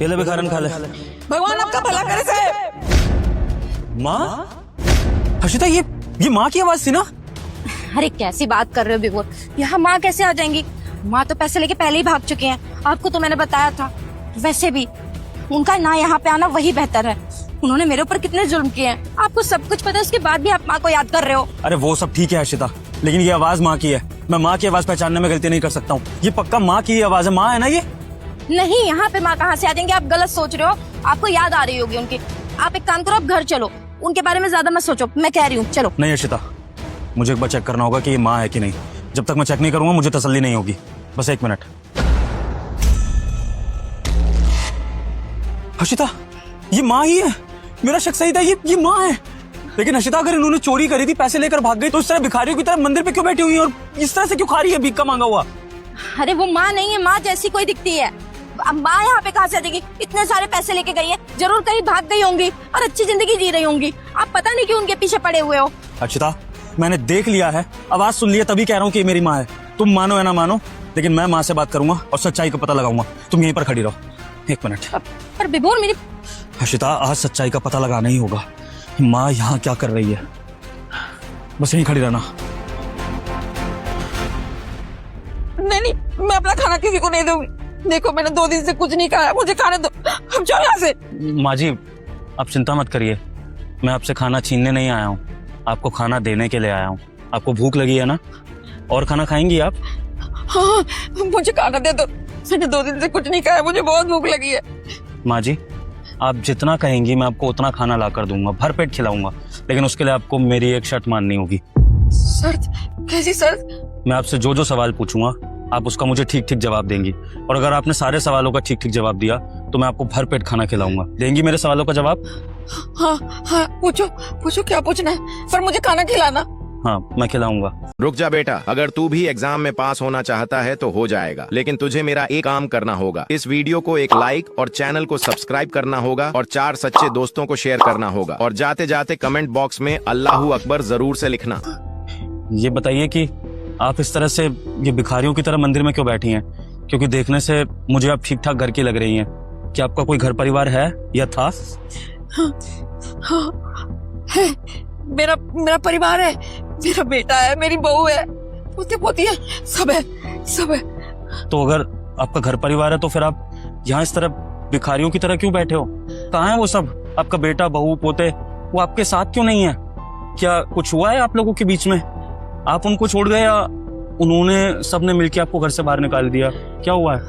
ये ले भिखारन खा ले। भगवान आपका भला करे साहब। माँ? हर्षिता, ये माँ की आवाज थी ना? अरे कैसी बात कर रहे हो विभोर, यहाँ माँ कैसे आ जाएंगी? माँ तो पैसे लेके पहले ही भाग चुके हैं, आपको तो मैंने बताया था। वैसे भी उनका ना यहाँ पे आना वही बेहतर है। उन्होंने मेरे ऊपर कितने जुल्म किए हैं, आपको सब कुछ पता है, उसके बाद भी आप माँ को याद कर रहे हो। अरे वो सब ठीक है हर्षिता, लेकिन ये आवाज माँ की है। मैं माँ की आवाज पहचानने में गलती नहीं कर सकता हूँ। ये पक्का माँ की आवाज है। माँ है ना ये? नहीं, यहाँ पे माँ कहाँ से आ जाएंगे? आप गलत सोच रहे हो, आपको याद आ रही होगी उनकी। आप एक काम करो, आप घर चलो, उनके बारे में ज्यादा मत सोचो, मैं कह रही हूँ चलो। नहीं हर्षिता, मुझे एक बार चेक करना होगा कि ये माँ है कि नहीं। जब तक मैं चेक नहीं करूंगा मुझे तसल्ली नहीं होगी। बस 1 मिनट। हर्षिता, ये माँ ही है। मेरा शक सही था, ये माँ है। लेकिन हर्षिता, अगर इन्होंने चोरी करी थी, पैसे लेकर भाग गई, तो इस तरह भिखारियों की तरह मंदिर पे क्यों बैठी हुई है और इस तरह से क्यों खा रही है भीख का मांगा हुआ? अरे वो माँ नहीं है, माँ जैसी कोई दिखती है। अब माँ यहाँ पे कहाँ से आ जाएगी? इतने सारे पैसे लेके गई है, जरूर कहीं भाग गई होंगी और अच्छी जिंदगी जी रही होंगी। आप पता नहीं क्यों उनके पीछे पड़े हुए हो। हर्षिता, मैंने देख लिया है, आवाज सुन लिया, तभी कह रहा हूँ कि ये मेरी माँ है। तुम मानो या ना मानो, लेकिन मैं माँ से बात करूंगा और सच्चाई का पता लगाऊंगा। तुम यहीं पर खड़ी रहो 1 मिनट। पर विभोर मेरी। हर्षिता, आज सच्चाई का पता लगाना ही होगा। माँ यहाँ क्या कर रही है? बस यहीं खड़ी रहना। नहीं, मैं अपना खाना किसी को नहीं दूंगी। देखो, मैंने 2 दिन से कुछ नहीं खाया, मुझे खाने दो। हम चलो यहाँ से। माँ जी, आप चिंता मत करिए, मैं आपसे खाना छीनने नहीं आया हूँ, आपको खाना देने के लिए आया हूँ। आपको भूख लगी है ना? और खाना खाएंगी आप? हाँ, मुझे खाना दे दो। मैंने 2 दिन से कुछ नहीं खाया, मुझे बहुत भूख लगी है। माँ जी, आप जितना कहेंगी मैं आपको उतना खाना ला कर दूंगा, भर पेट खिलाऊंगा, लेकिन उसके लिए आपको मेरी एक शर्त माननी होगी। शर्त? कैसी शर्त? मैं आपसे जो सवाल पूछूंगा आप उसका मुझे ठीक ठीक जवाब देंगी, और अगर आपने सारे सवालों का ठीक ठीक जवाब दिया तो मैं आपको भर पेट खाना खिलाऊंगा। देंगी मेरे सवालों का जवाब? हाँ हाँ, पूछो क्या पूछना है, पर मुझे खाना खिलाना। हाँ, मैं खिलाऊंगा। रुक जा बेटा, अगर तू भी एग्जाम में पास होना चाहता है तो हो जाएगा, लेकिन तुझे मेरा एक काम करना होगा। इस वीडियो को एक लाइक और चैनल को सब्सक्राइब करना होगा और 4 सच्चे दोस्तों को शेयर करना होगा, और जाते जाते कमेंट बॉक्स में अल्लाहू अकबर जरूर से लिखना। ये बताइए कि आप इस तरह से ये भिखारियों की तरह मंदिर में क्यों बैठी हैं? क्योंकि देखने से मुझे आप ठीक ठाक घर की लग रही हैं। क्या आपका कोई घर परिवार है या था? हाँ, है। मेरा परिवार है, मेरा बेटा है, मेरी बहू है, पोते पोती है, सब है। तो अगर आपका घर परिवार है तो फिर आप यहाँ इस तरह भिखारियों की तरह क्यों बैठे हो? कहाँ है वो सब? आपका बेटा, बहू, पोते, वो आपके साथ क्यों नहीं है? क्या कुछ हुआ है आप लोगों के बीच में? आप उनको छोड़ गए या उन्होंने सबने मिलकर आपको घर से बाहर निकाल दिया? क्या हुआ है?